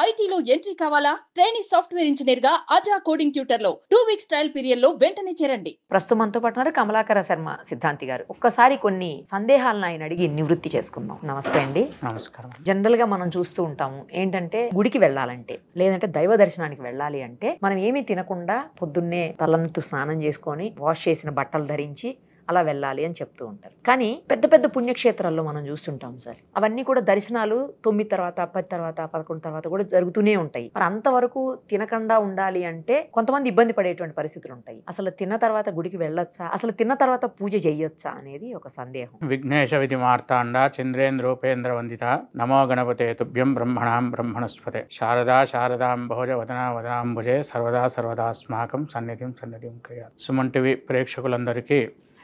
ఐటీలో ఎంట్రీ కావాలా? Training software engineer గా అజా కోడింగ్ ట్యూటర్ లో 2 వీక్స్ ట్రయల్ పీరియడ్ లో వెంటనే చేరండి. ప్రస్తుతం మనతో పాటు ఉన్నారు కమలాకర శర్మ సిద్ధాంతి గారు. ఒక్కసారి కొన్ని సందేహాలను ఆయన అడిగి నివృత్తి చేసుకుందాం. నమస్తే అండి. నమస్కారం. జనరల్ గా మనం చూస్తూ ఉంటాము ఏంటంటే గుడికి వెళ్ళాలంటే లేదంటే దైవ దర్శనానికి వెళ్ళాలి అంటే మనం ఏమీ తినకుండా పొద్దున్నే తలంతు స్నానం చేసుకొని వాష్ చేసిన బట్టలు ధరించి అలా వెళ్ళాలి అని చెప్తూ ఉంటారు. కానీ పెద్ద పెద్ద పుణ్యక్షేత్రాల్లో మనం చూస్తుంటాం సార్, అవన్నీ కూడా దర్శనాలు 9 తర్వాత 10 తర్వాత 11 తర్వాత కూడా జరుగుతూనే ఉంటాయి. మరి అంతవరకు తినకుండా ఉండాలి అంటే కొంతమంది ఇబ్బంది పడేటువంటి పరిస్థితులు ఉంటాయి. అసలు తిన్న తర్వాత గుడికి వెళ్ళొచ్చా, అసలు తిన్న తర్వాత పూజ చేయొచ్చా అనేది ఒక సందేహం. విఘ్నేశ విధి మార్తాండ చంద్రేంద్రోపేంద్ర వందిత నమో గణపతే తుభ్యం బ్రహ్మణాం బ్రహ్మణస్పతే శారదా శారదాంబోజ వదనా వదనాంబుజే సర్వదా సర్వదాస్మాకం సన్నిధిం సన్నిధిం క్రియా. సుమన్ టీవీ ప్రేక్షకులందరికీ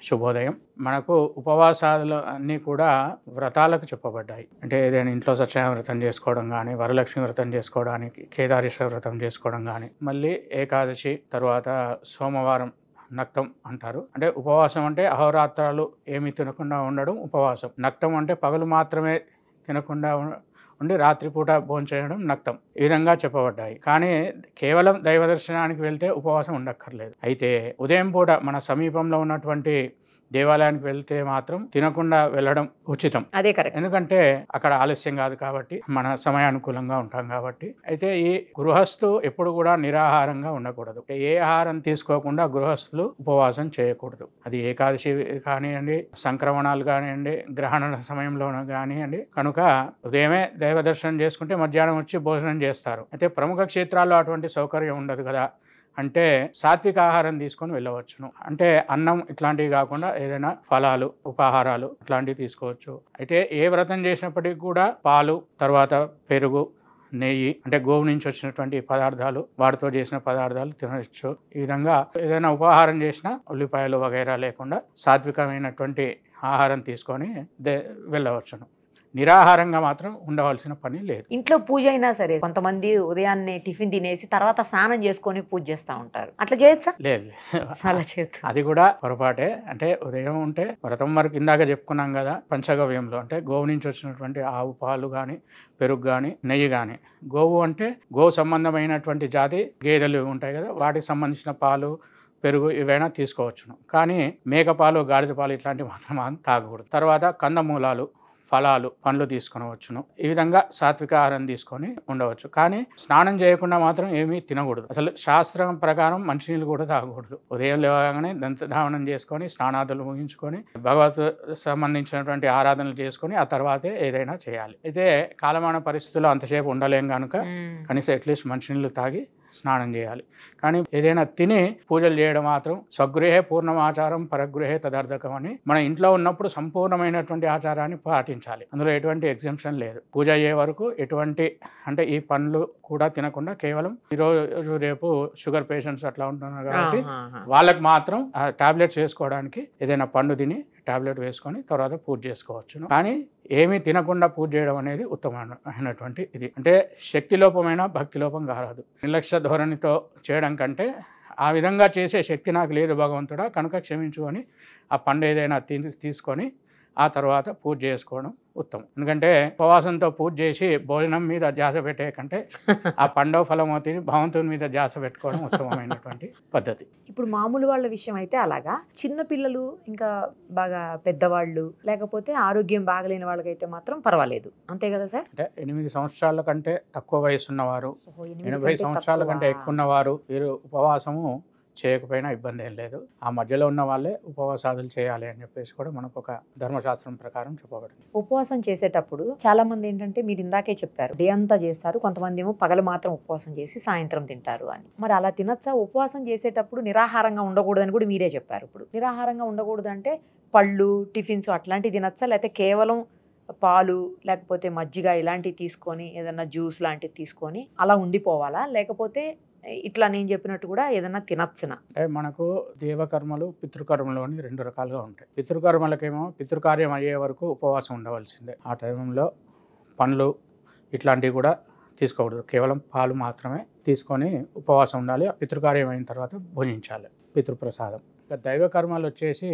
శుభోదయం. మనకు ఉపవాసాలు అన్నీ కూడా వ్రతాలకు చెప్పబడ్డాయి. అంటే ఏదైనా ఇంట్లో సత్యనారాయణ వ్రతం చేసుకోవడం కానీ, వరలక్ష్మి వ్రతం చేసుకోవడానికి, కేదారేశ్వర వ్రతం చేసుకోవడం కానీ, మళ్ళీ ఏకాదశి తర్వాత సోమవారం నక్తం అంటారు. అంటే ఉపవాసం అంటే అహోరాత్రాలు ఏమీ తినకుండా ఉండడం ఉపవాసం. నక్తం అంటే పగలు మాత్రమే తినకుండా ఉండి రాత్రిపూట భోంచేయడం నక్తం. ఈ విధంగా చెప్పబడ్డాయి. కానీ కేవలం దైవ దర్శనానికి వెళ్తే ఉపవాసం ఉండక్కర్లేదు. అయితే ఉదయం పూట మన సమీపంలో ఉన్నటువంటి దేవాలయానికి వెళ్తే మాత్రం తినకుండా వెళ్ళడం ఉచితం. అదే కరెక్ట్. ఎందుకంటే అక్కడ ఆలస్యం కాదు కాబట్టి, మన సమయానుకూలంగా ఉంటాం కాబట్టి. అయితే ఈ గృహస్థు ఎప్పుడు కూడా నిరాహారంగా ఉండకూడదు. ఏ ఆహారం తీసుకోకుండా గృహస్థులు ఉపవాసం చేయకూడదు. అది ఏకాదశి కానివ్వండి, సంక్రమణాలు కానివ్వండి, గ్రహణ సమయంలో కానివ్వండి. కనుక ఉదయమే దైవ దర్శనం చేసుకుంటే మధ్యాహ్నం వచ్చి భోజనం చేస్తారు. అయితే ప్రముఖ క్షేత్రాల్లో అటువంటి సౌకర్యం ఉండదు కదా. అంటే సాత్విక ఆహారం తీసుకొని వెళ్ళవచ్చును. అంటే అన్నం ఇట్లాంటివి కాకుండా ఏదైనా ఫలాలు, ఉపాహారాలు ఇట్లాంటివి తీసుకోవచ్చు. అయితే ఏ వ్రతం చేసినప్పటికీ కూడా పాలు, తర్వాత పెరుగు, నెయ్యి అంటే గోవు నుంచి వచ్చినటువంటి పదార్థాలు, వాటితో చేసిన పదార్థాలు తినవచ్చు. ఈ విధంగా ఏదైనా ఉపాహారం చేసినా ఉల్లిపాయలు వగైరా లేకుండా సాత్వికమైనటువంటి ఆహారం తీసుకొని వెళ్ళవచ్చును. నిరాహారంగా మాత్రం ఉండవలసిన పని లేదు. ఇంట్లో పూజ అయినా సరే కొంతమంది ఉదయాన్నే టిఫిన్ తినేసి తర్వాత స్నానం చేసుకొని పూజ చేస్తూ ఉంటారు. అట్లా చేయొచ్చా? లేదు, అలా చేయొచ్చు. అది కూడా పొరపాటే. అంటే ఉదయం ఉంటే వ్రతం వరకు ఇందాక చెప్పుకున్నాం కదా, పంచగవ్యంలో అంటే గోవు నుంచి వచ్చినటువంటి ఆవు పాలు కానీ, పెరుగు కానీ, నెయ్యి కానీ. గోవు అంటే గోవు సంబంధమైనటువంటి జాతి గేదెలు ఉంటాయి కదా, వాటికి సంబంధించిన పాలు, పెరుగు ఇవైనా తీసుకోవచ్చును. కానీ మేకపాలు, గాడిద పాలు ఇట్లాంటివి మాత్రం తాగకూడదు. తర్వాత కందమూలాలు, ఫలాలు, పండ్లు తీసుకొనవచ్చును. ఈ విధంగా సాత్విక ఆహారం తీసుకొని ఉండవచ్చు. కానీ స్నానం చేయకుండా మాత్రం ఏమీ తినకూడదు. అసలు శాస్త్రం ప్రకారం మంచినీళ్ళు కూడా తాగకూడదు. ఉదయం లేవగానే దంతధావనం చేసుకొని స్నానాదులు ముగించుకొని భగవత్ సంబంధించినటువంటి ఆరాధనలు చేసుకొని ఆ తర్వాతే ఏదైనా చేయాలి. అయితే కాలమాన పరిస్థితుల్లో అంతసేపు ఉండలేం కనుక కనీసం అట్లీస్ట్ మంచినీళ్ళు తాగి స్నానం చేయాలి. కానీ ఏదైనా తిని పూజలు చేయడం మాత్రం స్వగృహే పూర్ణమాచారం పరగృహే తదర్థకం అని మన ఇంట్లో ఉన్నప్పుడు సంపూర్ణమైనటువంటి ఆచారాన్ని పాటించాలి. అందులో ఎటువంటి ఎగ్జంప్షన్ లేదు. పూజ అయ్యే వరకు ఎటువంటి అంటే ఈ పండ్లు కూడా తినకుండా కేవలం ఈరోజు రేపు షుగర్ పేషెంట్స్ అట్లా ఉంటున్నారు కాబట్టి వాళ్ళకి మాత్రం టాబ్లెట్స్ వేసుకోవడానికి ఏదైనా పండు తిని టాబ్లెట్ వేసుకొని తర్వాత పూజ చేసుకోవచ్చు. కానీ ఏమీ తినకుండా పూజ చేయడం అనేది ఉత్తమమైనటువంటి ఇది. అంటే శక్తి లోపమైన భక్తి లోపం కారాదు. నిర్లక్ష్య ధోరణితో చేయడం కంటే ఆ విధంగా చేసే శక్తి నాకు లేదు భగవంతుడా కనుక క్షమించు అని ఆ పండు ఏదైనా తీసుకొని ఆ తర్వాత పూజ చేసుకోవడం ఉత్తమం. ఎందుకంటే ఉపవాసంతో పూజ చేసి భోజనం మీద ధ్యాస పెట్టే కంటే ఆ పండవ ఫలం అవుతుంది భగవంతుని మీద ధ్యాస పెట్టుకోవడం ఉత్తమమైనటువంటి పద్ధతి. ఇప్పుడు మామూలు వాళ్ళ విషయం అయితే అలాగా, చిన్న పిల్లలు ఇంకా బాగా పెద్దవాళ్ళు లేకపోతే ఆరోగ్యం బాగలేని వాళ్ళకైతే మాత్రం పర్వాలేదు, అంతే కదా సార్? అంటే 8 సంవత్సరాల కంటే తక్కువ వయసు ఉన్నవారు, 80 సంవత్సరాల కంటే ఎక్కువ ఉన్నవారు వీరు ఉపవాసము చేయకపోయినా ఇబ్బంది ఏం లేదు. ఆ మధ్యలో ఉన్న వాళ్ళే ఉపవాసాదులు చేయాలి అని చెప్పేసి కూడా మనకు ఒక ధర్మశాస్త్రం ప్రకారం చెప్పబడింది. ఉపవాసం చేసేటప్పుడు చాలా మంది ఏంటంటే మీరు ఇందాకే చెప్పారు డే అంతా చేస్తారు, కొంతమంది ఏమో పగలు మాత్రం ఉపవాసం చేసి సాయంత్రం తింటారు అని. మరి అలా తినచ్చా? ఉపవాసం చేసేటప్పుడు నిరాహారంగా ఉండకూడదని కూడా మీరే చెప్పారు. ఇప్పుడు నిరాహారంగా ఉండకూడదు అంటే పళ్ళు, టిఫిన్స్ అట్లాంటివి తినచ్చా, లేకపోతే కేవలం పాలు లేకపోతే మజ్జిగ ఇలాంటివి తీసుకొని ఏదన్నా జ్యూస్ లాంటివి తీసుకొని అలా ఉండిపోవాలా, లేకపోతే ఇట్లా నేను చెప్పినట్టు కూడా ఏదైనా తినచ్చునా? అంటే మనకు దేవకర్మలు, పితృకర్మలు అని 2 రకాలుగా ఉంటాయి. పితృకర్మలకేమో పితృకార్యం అయ్యే వరకు ఉపవాసం ఉండవలసిందే. ఆ టైంలో పండ్లు ఇట్లాంటివి కూడా తీసుకోకూడదు. కేవలం పాలు మాత్రమే తీసుకొని ఉపవాసం ఉండాలి. పితృకార్యం అయిన తర్వాత భోజించాలి పితృప్రసాదం. ఇక దైవకర్మలు వచ్చేసి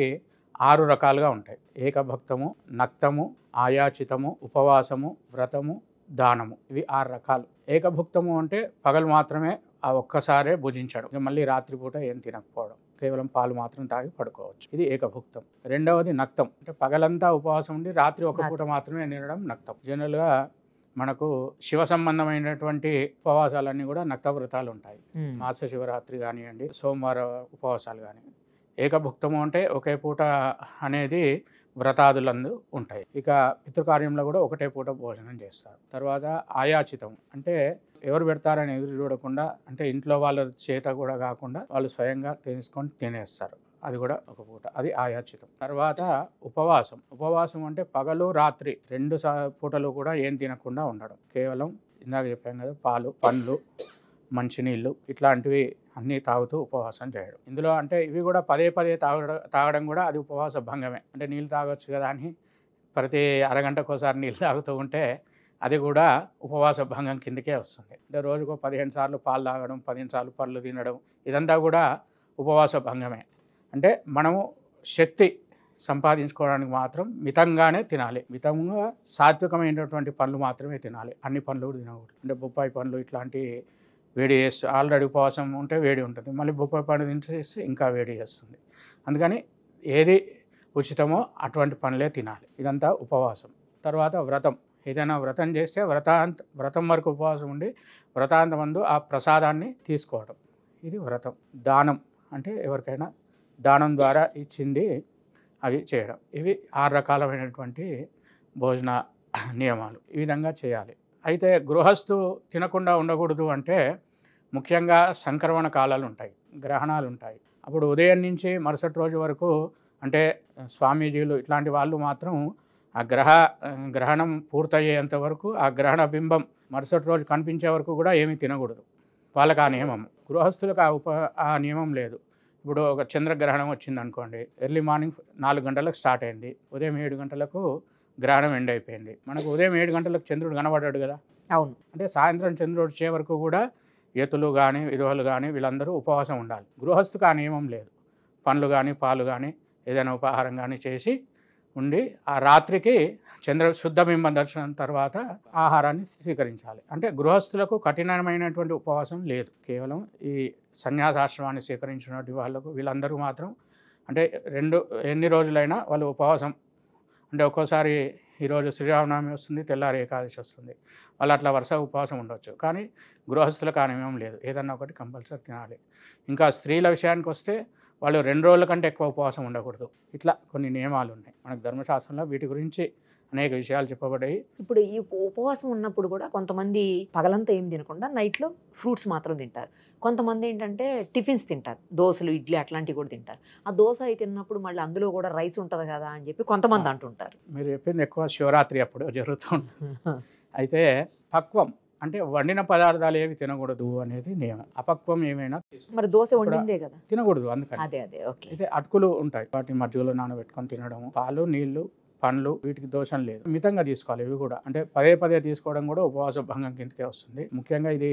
6 రకాలుగా ఉంటాయి. ఏకభక్తము, నక్తము, ఆయాచితము, ఉపవాసము, వ్రతము, దానము. ఇవి 6 రకాలు. ఏకభుక్తము అంటే పగలు మాత్రమే ఆ ఒక్కసారే భుజించడం, ఇక మళ్ళీ రాత్రిపూట ఏం తినకపోవడం, కేవలం పాలు మాత్రం తాగి పడుకోవచ్చు, ఇది ఏకభుక్తం. రెండవది నక్తం, అంటే పగలంతా ఉపవాసం ఉండి రాత్రి ఒక పూట మాత్రమే తినడం నక్తం. జనరల్గా మనకు శివ సంబంధమైనటువంటి ఉపవాసాలన్నీ కూడా నక్త వ్రతాలు ఉంటాయి. మాస శివరాత్రి కానివ్వండి, సోమవార ఉపవాసాలు కానీ. ఏకభుక్తము అంటే ఒకే పూట అనేది వ్రతాదులందు ఉంటాయి. ఇక పితృకార్యంలో కూడా ఒకటే పూట భోజనం చేస్తారు. తర్వాత ఆయాచితం అంటే ఎవరు పెడతారని ఎదురు చూడకుండా, అంటే ఇంట్లో వాళ్ళ చేత కూడా కాకుండా వాళ్ళు స్వయంగా తీసుకొని తినేస్తారు, అది కూడా ఒక పూట, అది ఆయాచితం. తర్వాత ఉపవాసం. ఉపవాసం అంటే పగలు రాత్రి 2 పూటలు కూడా ఏం తినకుండా ఉండడం, కేవలం ఇందాక చెప్పాం కదా పాలు, పండ్లు, మంచినీళ్ళు ఇట్లాంటివి అన్నీ తాగుతూ ఉపవాసం చేయడం. ఇందులో అంటే ఇవి కూడా పదే తాగడం కూడా అది ఉపవాస భంగమే. అంటే నీళ్ళు తాగొచ్చు కదా అని ప్రతి అరగంటకోసారి నీళ్ళు తాగుతూ ఉంటే అది కూడా ఉపవాస భంగం కిందకే వస్తుంది. అంటే రోజుకు 15 సార్లు పాలు తాగడం, 15 సార్లు పళ్ళు తినడం, ఇదంతా కూడా ఉపవాస భంగమే. అంటే మనము శక్తి సంపాదించుకోవడానికి మాత్రం మితంగానే తినాలి. మితంగా సాత్వికమైనటువంటి పండ్లు మాత్రమే తినాలి, అన్ని పండ్లు కూడా తినకూడదు. అంటే బొప్పాయి పండ్లు ఇట్లాంటి వేడి చేస్తూ, ఆల్రెడీ ఉపవాసం ఉంటే వేడి ఉంటుంది, మళ్ళీ బొప్పాయి పండు తినేసి ఇంకా వేడి చేస్తుంది. అందుకని ఏది ఉచితమో అటువంటి పండ్లే తినాలి. ఇదంతా ఉపవాసం. తర్వాత వ్రతం. ఏదైనా వ్రతం చేస్తే వ్రతం వరకు ఉపవాసం ఉండి వ్రతాంతమందు ఆ ప్రసాదాన్ని తీసుకోవడం, ఇది వ్రతం. దానం అంటే ఎవరికైనా దానం ద్వారా ఇచ్చింది అవి చేయడం. ఇవి 6 రకాలైనటువంటి భోజన నియమాలు, ఈ విధంగా చేయాలి. అయితే గృహస్థు తినకుండా ఉండకూడదు అంటే ముఖ్యంగా సంక్రమణ కాలాలు ఉంటాయి, గ్రహణాలు ఉంటాయి. అప్పుడు ఉదయం నుంచి మరుసటి రోజు వరకు, అంటే స్వామీజీలు ఇట్లాంటి వాళ్ళు మాత్రం ఆ గ్రహణం పూర్తయ్యేంత వరకు, ఆ గ్రహణ బింబం మరుసటి రోజు కనిపించే వరకు కూడా ఏమీ తినకూడదు. వాళ్ళకి ఆ నియమం. గృహస్థులకు ఆ నియమం లేదు. ఇప్పుడు ఒక చంద్రగ్రహణం వచ్చింది అనుకోండి, ఎర్లీ మార్నింగ్ 4 గంటలకు స్టార్ట్ అయింది, ఉదయం 7 గంటలకు గ్రహణం ఎండ్ అయిపోయింది. మనకు ఉదయం 7 గంటలకు చంద్రుడు కనబడ్డాడు కదా. అవును. అంటే సాయంత్రం చంద్రుడు వచ్చే వరకు కూడా యతులు కానీ విధవలు కానీ వీళ్ళందరూ ఉపవాసం ఉండాలి. గృహస్థుకు ఆ నియమం లేదు. పండ్లు కానీ పాలు కానీ ఏదైనా ఉపహారం కానీ చేసి ఉండి ఆ రాత్రికి శుద్ధబింబం దర్శనం తర్వాత ఆహారాన్ని స్వీకరించాలి. అంటే గృహస్థులకు కఠినమైనటువంటి ఉపవాసం లేదు. కేవలం ఈ సన్యాసాశ్రమాన్ని స్వీకరించినటువంటి వాళ్ళకు, వీళ్ళందరూ మాత్రం అంటే ఎన్ని రోజులైనా వాళ్ళు ఉపవాసం, అంటే ఒక్కోసారి ఈరోజు శ్రీరామనవమి వస్తుంది, తెల్లారి ఏకాదశి వస్తుంది, వాళ్ళు అట్లా వరుస ఉపవాసం ఉండవచ్చు. కానీ గృహస్థులకు ఆ నియమం లేదు, ఏదన్నా ఒకటి కంపల్సరీ తినాలి. ఇంకా స్త్రీల విషయానికి వస్తే వాళ్ళు 2 రోజుల కంటే ఎక్కువ ఉపవాసం ఉండకూడదు. ఇట్లా కొన్ని నియమాలు ఉన్నాయి మనకు ధర్మశాస్త్రంలో, వీటి గురించి అనేక విషయాలు చెప్పబడ్డాయి. ఇప్పుడు ఈ ఉపవాసం ఉన్నప్పుడు కూడా కొంతమంది పగలంతా ఏం తినకుండా నైట్లో ఫ్రూట్స్ మాత్రం తింటారు. కొంతమంది ఏంటంటే టిఫిన్స్ తింటారు, దోశలు, ఇడ్లీ అట్లాంటివి కూడా తింటారు. ఆ దోశ అయి తిన్నప్పుడు మళ్ళీ అందులో కూడా రైస్ ఉంటుంది కదా అని చెప్పి కొంతమంది అంటుంటారు. మీరు చెప్పింది ఎక్కువ శివరాత్రి అప్పుడు జరుగుతుంది. అయితే పక్వం అంటే వండిన పదార్థాలు ఏవి తినకూడదు అనేది నియమం. అపక్వం ఏమైనా మరి దోశ వండిందే కదా తినకూడదు. అందుకని అదే ఓకే. అయితే అటుకులు ఉంటాయి, వాటిని మజ్జిగలో నానబెట్టుకొని తినడం, పాలు, నీళ్లు, పండ్లు, వీటికి దోషం లేదు, మితంగా తీసుకోవాలి. ఇవి కూడా అంటే పదే తీసుకోవడం కూడా ఉపవాస భంగం కిందకే వస్తుంది. ముఖ్యంగా ఇది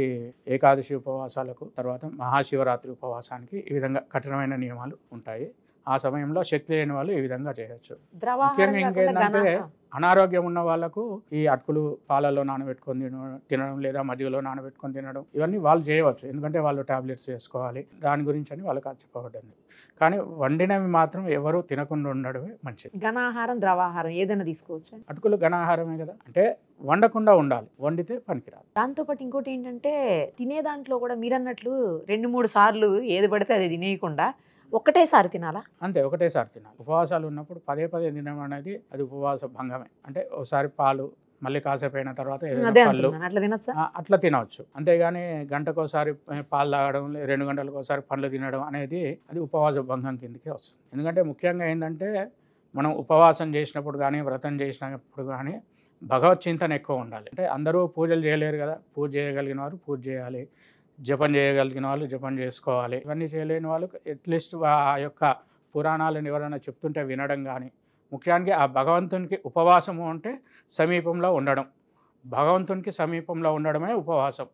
ఏకాదశి ఉపవాసాలకు, తర్వాత మహాశివరాత్రి ఉపవాసానికి ఈ విధంగా కఠినమైన నియమాలు ఉంటాయి. ఆ సమయంలో శక్తి లేని వాళ్ళు ఈ విధంగా చేయొచ్చు. ముఖ్యంగా ఇంకేంటంటే అనారోగ్యం ఉన్న వాళ్ళకు ఈ అటుకులు పాలల్లో నానబెట్టుకొని తినడం లేదా మజ్జిగలో నానబెట్టుకొని తినడం, ఇవన్నీ వాళ్ళు చేయవచ్చు, ఎందుకంటే వాళ్ళు టాబ్లెట్స్ వేసుకోవాలి, దాని గురించి అని వాళ్ళకి చెప్పబడింది. కానీ వండినవి మాత్రం ఎవరు తినకుండా ఉండడమే మంచిది. ఘనాహారం, ద్రవాహారం ఏదైనా తీసుకోవచ్చు. అటుకులు ఘనాహారమే కదా, అంటే వండకుండా ఉండాలి, వండితే పనికిరాదు. దాంతోపాటు ఇంకోటి ఏంటంటే తినే దాంట్లో కూడా మీరన్నట్లు 2-3 సార్లు ఏది పడితే అది తినేయకుండా ఒకటేసారి తినాలా? అంతే, ఒకటేసారి తినాలి. ఉపవాసాలు ఉన్నప్పుడు పదే తినడం అనేది అది ఉపవాస భంగమే. అంటే ఒకసారి పాలు, మళ్ళీ కాసేపు అయిన తర్వాత పళ్ళు, అట్లా తినవచ్చు. అంతేగాని గంటకోసారి పాలు తాగడం, 2 గంటలకు ఒకసారి పండ్లు తినడం అనేది అది ఉపవాస భంగం కిందకి వస్తుంది. ఎందుకంటే ముఖ్యంగా ఏంటంటే మనం ఉపవాసం చేసినప్పుడు కానీ వ్రతం చేసినప్పుడు కానీ భగవత్ చింతన ఎక్కువ ఉండాలి. అంటే అందరూ పూజలు చేయలేరు కదా, పూజ చేయగలిగిన వారు పూజ చేయాలి, జపం చేయగలిగిన వాళ్ళు జపం చేసుకోవాలి. ఇవన్నీ చేయలేని వాళ్ళు అట్లీస్ట్ ఆ యొక్క పురాణాలను ఎవరైనా చెప్తుంటే వినడం కానీ, ముఖ్యానికి ఆ భగవంతునికి ఉపవాసము అంటే సమీపంలో ఉండడం, భగవంతునికి సమీపంలో ఉండడమే ఉపవాసం.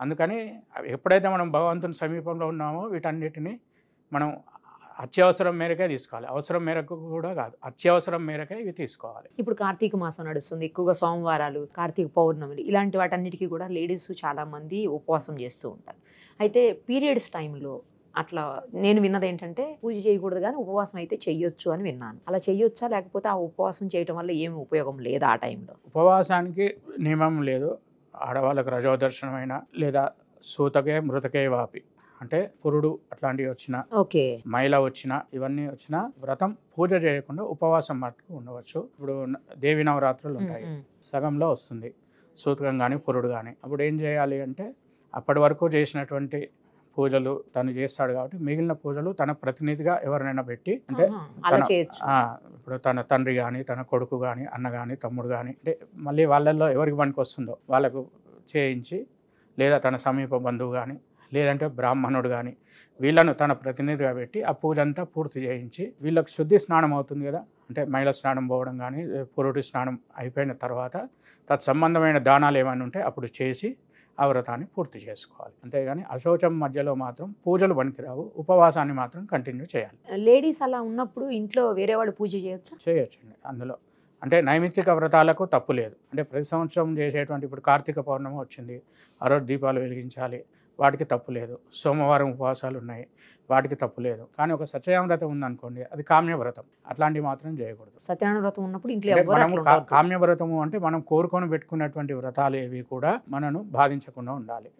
అందుకని ఎప్పుడైతే మనం భగవంతుని సమీపంలో ఉన్నామో వీటన్నిటిని మనం అత్యవసరం మేరకే తీసుకోవాలి, అవసరం మేరకు కూడా కాదు, అత్యవసరం మేరకే ఇవి తీసుకోవాలి. ఇప్పుడు కార్తీక మాసం నడుస్తుంది, ఎక్కువగా సోమవారాలు, కార్తీక పౌర్ణమిలు, ఇలాంటి వాటన్నిటికీ కూడా లేడీస్ చాలా మంది ఉపవాసం చేస్తూ ఉంటారు. అయితే పీరియడ్స్ టైంలో అట్లా నేను విన్నది ఏంటంటే పూజ చేయకూడదు కానీ ఉపవాసం అయితే చెయ్యొచ్చు అని విన్నాను. అలా చెయ్యొచ్చా, లేకపోతే ఆ ఉపవాసం చేయటం వల్ల ఏమి ఉపయోగం లేదా ఆ టైంలో? ఉపవాసానికి నియమం లేదు. ఆడవాళ్ళకు రజోదర్శనమైన లేదా సూతకే మృతకే వాపి అంటే పురుడు అట్లాంటివి వచ్చినా, ఓకే, మైల వచ్చినా, ఇవన్నీ వచ్చినా వ్రతం పూజ చేయకుండా ఉపవాసం మట్టుకు ఉండవచ్చు. ఇప్పుడు దేవి నవరాత్రులు ఉంటాయి, సగంలో వస్తుంది సూతకం కానీ పురుడు కానీ. అప్పుడు ఏం చేయాలి అంటే అప్పటి వరకు చేసినటువంటి పూజలు తను చేస్తాడు కాబట్టి మిగిలిన పూజలు తన ప్రతినిధిగా ఎవరినైనా పెట్టి, అంటే ఇప్పుడు తన తండ్రి కానీ, తన కొడుకు కానీ, అన్న కానీ, తమ్ముడు కానీ, అంటే మళ్ళీ వాళ్ళల్లో ఎవరికి పనికి వస్తుందో వాళ్ళకు చేయించి, లేదా తన సమీప బంధువు కానీ, లేదంటే బ్రాహ్మణుడు కానీ, వీళ్ళను తన ప్రతినిధిగా పెట్టి ఆ పూజ అంతా పూర్తి చేయించి, వీళ్ళకి శుద్ధి స్నానం అవుతుంది కదా, అంటే మైల స్నానం పోవడం కానీ, పురుడి స్నానం అయిపోయిన తర్వాత తత్సంబంధమైన దానాలు ఏమైనా ఉంటే అప్పుడు చేసి ఆ వ్రతాన్ని పూర్తి చేసుకోవాలి. అంతేగాని అశౌచం మధ్యలో మాత్రం పూజలు పనికిరావు, ఉపవాసాన్ని మాత్రం కంటిన్యూ చేయాలి. లేడీస్ అలా ఉన్నప్పుడు ఇంట్లో వేరే వాళ్ళు పూజ చేయొచ్చా? చేయొచ్చండి. అందులో అంటే నైమిత్తిక వ్రతాలకు తప్పు లేదు. అంటే ప్రతి సంవత్సరం చేసేటువంటి, ఇప్పుడు కార్తీక పౌర్ణమి వచ్చింది, ఆ రోజు దీపాలు వెలిగించాలి, వాటికి తప్పు లేదు. సోమవారం ఉపవాసాలు ఉన్నాయి, వాటికి తప్పు లేదు. కానీ ఒక సత్యనారాయణ వ్రతం ఉందనుకోండి, అది కామ్య వ్రతం, అట్లాంటివి మాత్రం చేయకూడదు. సత్యనారాయణ వ్రతం ఉన్నప్పుడు ఇంట్లో కామ్య వ్రతము అంటే మనం కోరుకొని పెట్టుకున్నటువంటి వ్రతాలు ఏవి కూడా మనను బాధించకుండా ఉండాలి.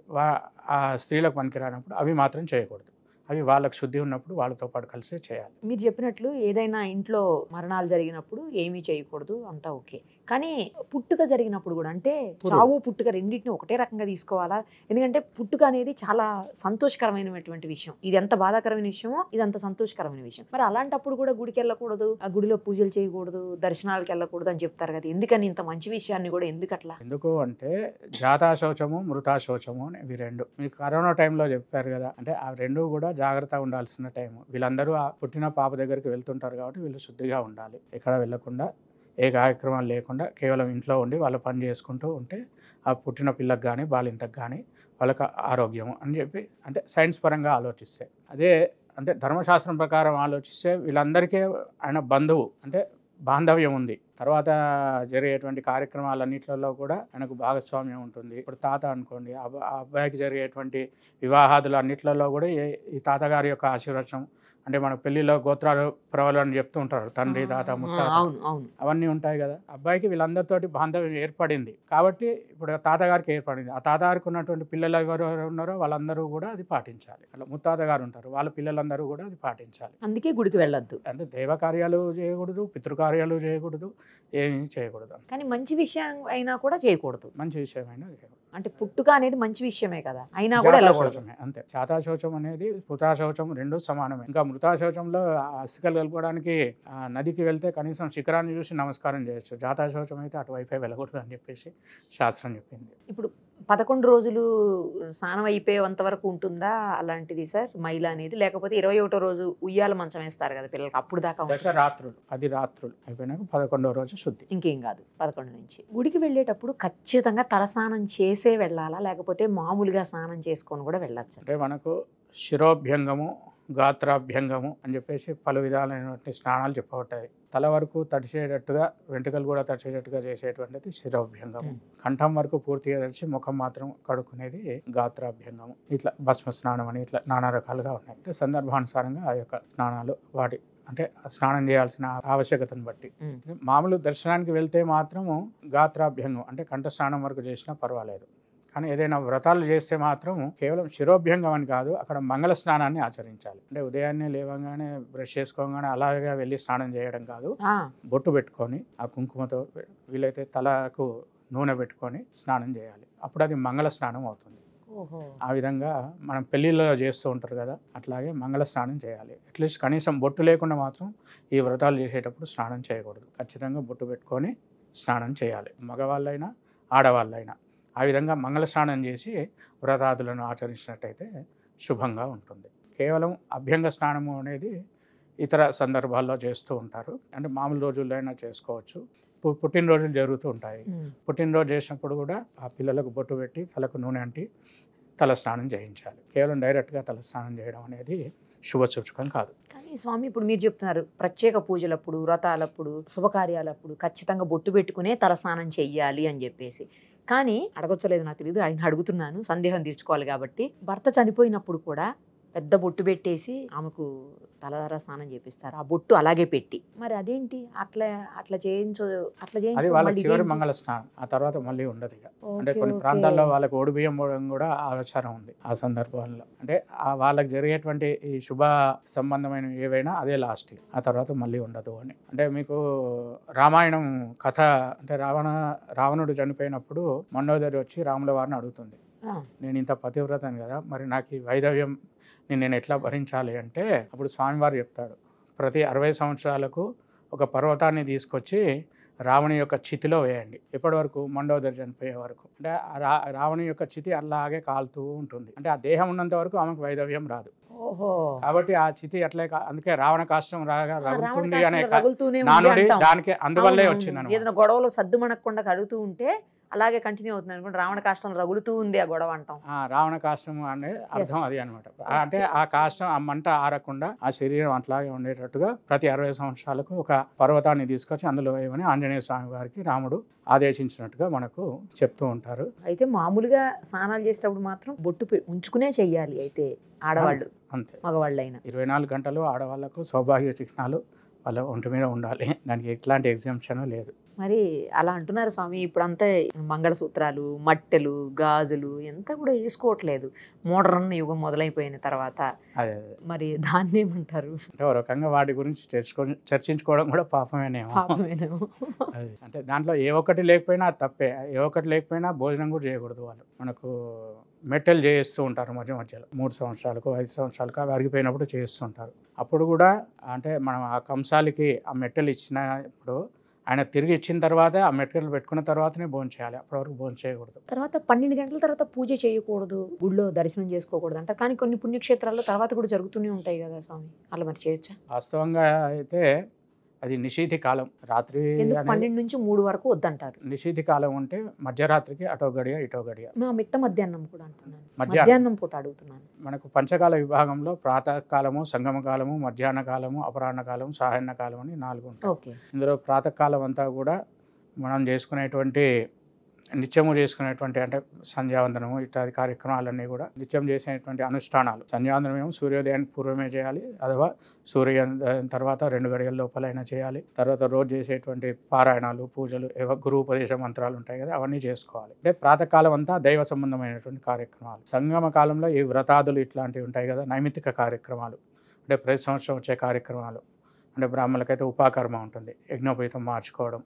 ఆ స్త్రీలకు పనికిరానప్పుడు అవి మాత్రం చేయకూడదు. అవి వాళ్ళకి శుద్ధి ఉన్నప్పుడు వాళ్ళతో పాటు కలిసి చేయాలి. మీరు చెప్పినట్లు ఏదైనా ఇంట్లో మరణాలు జరిగినప్పుడు ఏమీ చేయకూడదు, అంతా ఓకే. కానీ పుట్టుక జరిగినప్పుడు కూడా, అంటే చావు పుట్టుక రెండింటిని ఒకటే రకంగా తీసుకోవాలా? ఎందుకంటే పుట్టుక అనేది చాలా సంతోషకరమైనటువంటి విషయం. ఇది ఎంత బాధాకరమైన విషయమో ఇది అంత సంతోషకరమైన విషయం. మరి అలాంటప్పుడు కూడా గుడికి వెళ్ళకూడదు, ఆ గుడిలో పూజలు చేయకూడదు, దర్శనాలకు వెళ్ళకూడదు అని చెప్తారు కదా. ఎందుకని ఇంత మంచి విషయాన్ని కూడా ఎందుకు అట్లా? ఎందుకు అంటే జాతాశౌచము మృతాశౌచము అని ఇవి రెండు మీకు కరోనా టైంలో చెప్పారు కదా, అంటే ఆ రెండు కూడా జాగ్రత్తగా ఉండాల్సిన టైం. వీళ్ళందరూ ఆ పుట్టిన పాప దగ్గరికి వెళ్తుంటారు కాబట్టి వీళ్ళు శుద్ధిగా ఉండాలి. ఎక్కడ వెళ్ళకుండా, ఏ కార్యక్రమాలు లేకుండా కేవలం ఇంట్లో ఉండి వాళ్ళ పని చేసుకుంటూ ఉంటే ఆ పుట్టిన పిల్లకి కానీ బాలింతకు కానీ వాళ్ళకి ఆరోగ్యము అని చెప్పి, అంటే సైన్స్ పరంగా ఆలోచిస్తే, అదే అంటే ధర్మశాస్త్రం ప్రకారం ఆలోచిస్తే వీళ్ళందరికీ ఆయన బంధువు, అంటే బాంధవ్యం ఉంది. తర్వాత జరిగేటువంటి కార్యక్రమాలన్నింటిలో కూడా ఆయనకు భాగస్వామ్యం ఉంటుంది. ఇప్పుడు తాత అనుకోండి, ఆ అబ్బాయికి జరిగేటువంటి వివాహాదులు అన్నిట్లలో కూడా ఈ తాతగారి యొక్క ఆశీర్వచనం, అంటే మన పెళ్లిలో గోత్రాలు ప్రవలని చెప్తూ ఉంటారు, తండ్రి, తాత, ముత్తాత, అవన్నీ ఉంటాయి కదా. అబ్బాయికి వీళ్ళందరితోటి బాంధవ్యం ఏర్పడింది కాబట్టి ఇప్పుడు తాతగారికి ఏర్పడింది. ఆ తాతగారికి ఉన్నటువంటి పిల్లలు ఎవరు ఉన్నారో వాళ్ళందరూ కూడా అది పాటించాలి. అట్లా ముత్తాతగారు ఉంటారు, వాళ్ళ పిల్లలందరూ కూడా అది పాటించాలి. అందుకే గుడికి వెళ్ళొద్దు, అంటే దైవ కార్యాలు చేయకూడదు, పితృకార్యాలు చేయకూడదు, ఏమీ చేయకూడదు. కానీ మంచి విషయం అయినా కూడా చేయకూడదు. మంచి విషయం అయినా చేయకూడదు. అంటే పుట్టుక అనేది మంచి విషయమే కదా, అయినా కూడా వెళ్ళకూడదు. అంతే. జాతాశౌచం అనేది మృతాశౌచం రెండు సమానమే. ఇంకా మృతాశౌచంలో అస్థికలు కలుపుకోవడానికి నదికి వెళ్తే కనీసం శిఖరాన్ని చూసి నమస్కారం చేయొచ్చు. జాతాశౌచం అయితే అటువైపే వెళ్ళకూడదు అని చెప్పేసి శాస్త్రం చెప్పింది. ఇప్పుడు 11 రోజులు స్నానం అయిపోయేంత వరకు ఉంటుందా అలాంటిది సార్ మైల అనేది, లేకపోతే 21వ రోజు ఉయ్యాల మంచం వేస్తారు కదా పిల్లలకి, అప్పుడు దాకా? దశరాత్రులు, 10 రాత్రులు అయిపోయినాక 11వ రోజు శుద్ధి. ఇంకేం కాదు 11 నుంచి. గుడికి వెళ్ళేటప్పుడు ఖచ్చితంగా తలస్నానం చేసే వెళ్ళాలా, లేకపోతే మామూలుగా స్నానం చేసుకొని కూడా వెళ్ళచ్చు? అంటే మనకు శిరోభ్యంగము, గాత్రాభ్యంగము అని చెప్పేసి పలు విధాలైనటువంటి స్నానాలు చెప్పబడ్డాయి. తల వరకు తడిచేటట్టుగా, వెంట్రుకలు కూడా తడిచేటట్టుగా చేసేటువంటిది శిరోభ్యంగము. కంఠం వరకు పూర్తిగా తడిచి ముఖం మాత్రం కడుక్కునేది గాత్రాభ్యంగము. ఇట్లా భస్మ స్నానం అని ఇట్లా నానా రకాలుగా ఉన్నాయి. సందర్భానుసారంగా ఆ యొక్క స్నానాలు వాటి, అంటే స్నానం చేయాల్సిన ఆవశ్యకతను బట్టి. మామూలు దర్శనానికి వెళ్తే మాత్రము గాత్రాభ్యంగం అంటే కంఠ స్నానం వరకు చేసినా పర్వాలేదు. కానీ ఏదైనా వ్రతాలు చేస్తే మాత్రం కేవలం శిరోభ్యంగం అని కాదు, అక్కడ మంగళ స్నానాన్ని ఆచరించాలి. అంటే ఉదయాన్నే లేవగానే బ్రష్ చేసుకోగానే అలాగే వెళ్ళి స్నానం చేయడం కాదు, బొట్టు పెట్టుకొని ఆ కుంకుమతో వీలైతే తలకు నూనె పెట్టుకొని స్నానం చేయాలి. అప్పుడు అది మంగళ స్నానం అవుతుంది. ఆ విధంగా మనం పెళ్లిళ్ళలో చేస్తూ ఉంటారు కదా, అట్లాగే మంగళ స్నానం చేయాలి. అట్లీస్ట్ కనీసం బొట్టు లేకుండా మాత్రం ఈ వ్రతాలు చేసేటప్పుడు స్నానం చేయకూడదు. ఖచ్చితంగా బొట్టు పెట్టుకొని స్నానం చేయాలి, మగవాళ్ళైనా ఆడవాళ్ళైనా. ఆ విధంగా మంగళ స్నానం చేసి వ్రతాదులను ఆచరించినట్టయితే శుభంగా ఉంటుంది. కేవలం అభ్యంగ స్నానము అనేది ఇతర సందర్భాల్లో చేస్తూ ఉంటారు, అంటే మామూలు రోజుల్లో అయినా చేసుకోవచ్చు. పుట్టినరోజులు జరుగుతూ ఉంటాయి. పుట్టినరోజు చేసినప్పుడు కూడా ఆ పిల్లలకు బొట్టు పెట్టి తలకు నూనె అంటి తలస్నానం చేయించాలి. కేవలం డైరెక్ట్గా తలస్నానం చేయడం అనేది శుభసూచకం కాదు. కానీ స్వామి ఇప్పుడు మీరు చెప్తున్నారు ప్రత్యేక పూజలప్పుడు, వ్రతాలప్పుడు, శుభకార్యాలప్పుడు ఖచ్చితంగా బొట్టు పెట్టుకునే తలస్నానం చెయ్యాలి అని చెప్పేసి. కానీ అడగొచ్చలేదు నాకు తెలియదు, ఆయన అడుగుతున్నాను, సందేహం తీర్చుకోవాలి కాబట్టి. భర్త చనిపోయినప్పుడు కూడా పెద్ద బొట్టు పెట్టేసి ఆమెకు తలధార స్నానం చేపిస్తారు, ఆ బొట్టు అలాగే పెట్టి. మరి అదేంటి అట్లా అట్లా అది వాళ్ళకి చివరి మంగళ స్నానం, ఆ తర్వాత మళ్ళీ ఉండదు ఇక. అంటే కొన్ని ప్రాంతాల్లో వాళ్ళకి ఓడి బియ్యం పోవడం కూడా ఆచారం ఉంది ఆ సందర్భంలో. అంటే వాళ్ళకి జరిగేటువంటి ఈ శుభ సంబంధమైన ఏవైనా అదే లాస్ట్, ఆ తర్వాత మళ్ళీ ఉండదు అని. అంటే మీకు రామాయణం కథ అంటే రావణుడు చనిపోయినప్పుడు మండోదరి వచ్చి రాముల వారిని అడుగుతుంది, నేను ఇంత పతివ్రతని కదా, మరి నాకు ఈ వైధవ్యం నేను ఎట్లా భరించాలి అంటే, అప్పుడు స్వామివారు చెప్తాడు, ప్రతి 60 సంవత్సరాలకు ఒక పర్వతాన్ని తీసుకొచ్చి రావణి యొక్క చితిలో వేయండి. ఎప్పటి వరకు? మండోదరి చనిపోయే వరకు. అంటే రావణి యొక్క చితి అలాగే కాలుతూ ఉంటుంది. అంటే ఆ దేహం ఉన్నంత వరకు ఆమెకు వైధవ్యం రాదు. కాబట్టి ఆ చితి అట్లే అందుకే రావణ కాష్టం రాగా రగులుతుంది అనే నానుడి దానికి అందువల్లే వచ్చింది. ఏదైనా గొడవలు సద్దుమణకుండా కడుగుతూ ఉంటే అలాగే కంటిన్యూ అవుతుంది అనుకుంటే రావణ కాష్టం రగులుతూ ఉంది ఆ గొడవ అంటాం. రావణ కాష్టం అనే అర్థం అది అనమాట. అంటే ఆ కాష్టం ఆ మంట ఆరకుండా ఆ శరీరం అట్లాగే ఉండేటట్టుగా ప్రతి 60 సంవత్సరాలకు ఒక పర్వతాన్ని తీసుకొచ్చి అందులో ఏమని ఆంజనేయ స్వామి వారికి రాముడు ఆదేశించినట్టుగా మనకు చెప్తూ ఉంటారు. అయితే మామూలుగా స్నానాలు చేసేటప్పుడు మాత్రం బొట్టు ఉంచుకునే చెయ్యాలి అయితే ఆడవాళ్ళు, అంతే. మగవాళ్ళైనా 24 గంటలు ఆడవాళ్లకు సౌభాగ్య చిహ్నాలు వాళ్ళ ఒంటి మీద ఉండాలి, దానికి ఎట్లాంటి ఎగ్జామ్షన్ లేదు. మరి అలా అంటున్నారు స్వామి. ఇప్పుడు అంతా మంగళసూత్రాలు, మట్టెలు, గాజులు ఎంత కూడా వేసుకోవట్లేదు మోడర్న్ యుగం మొదలైపోయిన తర్వాత. అదే మరి దాన్ని ఏమంటారు? అంటే ఒక రకంగా వాటి గురించి చర్చించుకోవడం కూడా పాపమేనేమో. అంటే దాంట్లో ఏ ఒక్కటి లేకపోయినా అది తప్పే, ఏ ఒక్కటి లేకపోయినా భోజనం కూడా చేయకూడదు. వాళ్ళు మనకు మెట్టెలు చేయిస్తూ ఉంటారు మధ్య మధ్యలో, 3 సంవత్సరాలకు 5 సంవత్సరాలకు అవి అరిగిపోయినప్పుడు చేయిస్తుంటారు. అప్పుడు కూడా అంటే మనం ఆ కంసాలికి ఆ మెట్టెలు ఇచ్చినప్పుడు ఆయన తిరిగి ఇచ్చిన తర్వాత ఆ మెటీరియల్ పెట్టుకున్న తర్వాతనే భోజనం చేయాలి, అప్పటి వరకు భోజనం చేయకూడదు. తర్వాత 12 గంటల తర్వాత పూజ చేయకూడదు, గుళ్ళో దర్శనం చేసుకోకూడదు అంటారు. కానీ కొన్ని పుణ్యక్షేత్రాల్లో తర్వాత కూడా జరుగుతూనే ఉంటాయి కదా స్వామి, అలా మరి చేయొచ్చా? వాస్తవంగా అయితే అది నిషీధి కాలం. రాత్రి 12 నుంచి 3 వరకు వద్దంటారు. నిషీధి కాలం అంటే మధ్యరాత్రికి అటో గడియ ఇటో గడియ. మిట్ట మధ్యాహ్నం కూడా అంటున్నాను, మధ్యాహ్నం పూట అడుగుతున్నాను. మనకు పంచకాల విభాగంలో ప్రాతకాలము, సంగమ కాలము, మధ్యాహ్న కాలము, అపరాహ్న కాలము, సాయాహ్న కాలం అని 4 ఉంటాయి. ఇందులో ప్రాతకాలం అంతా కూడా మనం చేసుకునేటువంటి నిత్యము చేసుకునేటువంటి అంటే సంధ్యావందనము ఇత్యాది కార్యక్రమాలన్నీ కూడా నిత్యం చేసేటువంటి అనుష్ఠానాలు. సంధ్యావందనం ఏమో సూర్యోదయానికి పూర్వమే చేయాలి, అథవా సూర్యోదయం తర్వాత 2 గడియల లోపలైనా చేయాలి. తర్వాత రోజు చేసేటువంటి పారాయణాలు, పూజలు, గురువుపదేశ మంత్రాలు ఉంటాయి కదా, అవన్నీ చేసుకోవాలి. అంటే ప్రాతకాలం అంతా దైవ సంబంధమైనటువంటి కార్యక్రమాలు. సంగమ కాలంలో ఈ వ్రతాదులు ఇట్లాంటివి ఉంటాయి కదా, నైమిత్తిక కార్యక్రమాలు, అంటే ప్రతి సంవత్సరం వచ్చే కార్యక్రమాలు. అంటే బ్రాహ్మణులకైతే ఉపాకర్మ ఉంటుంది, యజ్ఞోపేతం మార్చుకోవడం,